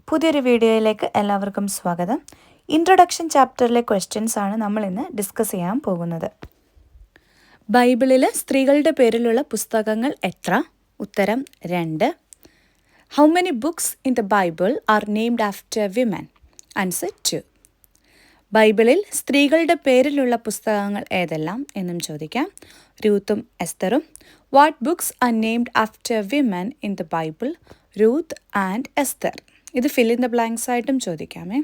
പുതിയൊരു വീഡിയോയിലേക്ക് എല്ലാവർക്കും സ്വാഗതം. ഇൻട്രൊഡക്ഷൻ ചാപ്റ്ററിലെ ക്വസ്റ്റ്യൻസ് ആണ് നമ്മൾ ഇന്ന് ഡിസ്കസ് ചെയ്യാൻ പോകുന്നത്. ബൈബിളിൽ സ്ത്രീകളുടെ പേരിലുള്ള പുസ്തകങ്ങൾ എത്ര? ഉത്തരം 2. How many books in the Bible are named after women? Answer 2. ബൈബിളിൽ സ്ത്രീകളുടെ പേരിലുള്ള പുസ്തകങ്ങൾ ഏതെല്ലാം എന്നും ചോദിക്കാം. രൂത്തും എസ്തറും. What books are named after women in the Bible? Ruth and Esther. ഇത് ഫിൽ ഇൻ ദ ബ്ലാങ്ക്സ് ആയിട്ടും ചോദിക്കാമേ.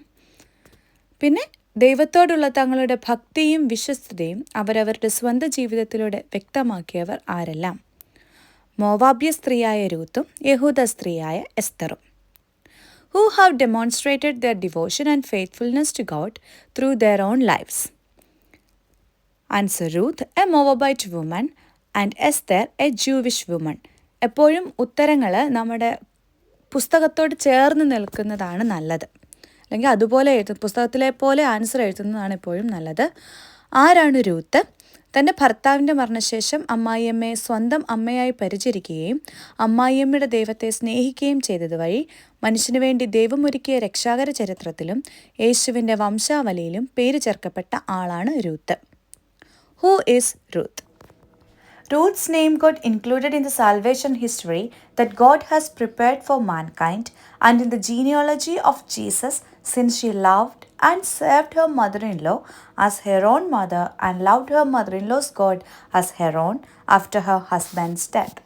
പിന്നെ ദൈവത്തോടുള്ള തങ്ങളുടെ ഭക്തിയും വിശ്വസ്തതയും അവരവരുടെ സ്വന്തം ജീവിതത്തിലൂടെ വ്യക്തമാക്കിയവർ ആരെല്ലാം? മോവാബ്യ സ്ത്രീയായ രൂത്തും യഹൂദ സ്ത്രീയായ എസ്തറും. Who have demonstrated their devotion and faithfulness to God through their own lives? Answer: Ruth, a Moabite woman, and Esther, a Jewish woman. എപ്പോഴും ഉത്തരങ്ങൾ നമ്മുടെ പുസ്തകത്തോട് ചേർന്ന് നിൽക്കുന്നതാണ് നല്ലത്. അല്ലെങ്കിൽ അതുപോലെ പുസ്തകത്തിലെ പോലെ ആൻസർ എഴുതുന്നതാണ് എപ്പോഴും നല്ലത്. ആരാണ് രൂത്ത്? തൻ്റെ ഭർത്താവിൻ്റെ മരണശേഷം അമ്മായിയമ്മയെ സ്വന്തം അമ്മയായി പരിചരിക്കുകയും അമ്മായിയമ്മയുടെ ദൈവത്തെ സ്നേഹിക്കുകയും ചെയ്തത് വഴി മനുഷ്യന് വേണ്ടി ദൈവമൊരുക്കിയ രക്ഷാകര ചരിത്രത്തിലും യേശുവിൻ്റെ വംശാവലിയിലും പേര് ചേർക്കപ്പെട്ട ആളാണ് Ruth. Who is Ruth? Ruth's name got included in the salvation history that God has prepared for mankind and in the genealogy of Jesus, since she loved and served her mother-in-law as her own mother and loved her mother-in-law's God as her own after her husband's death.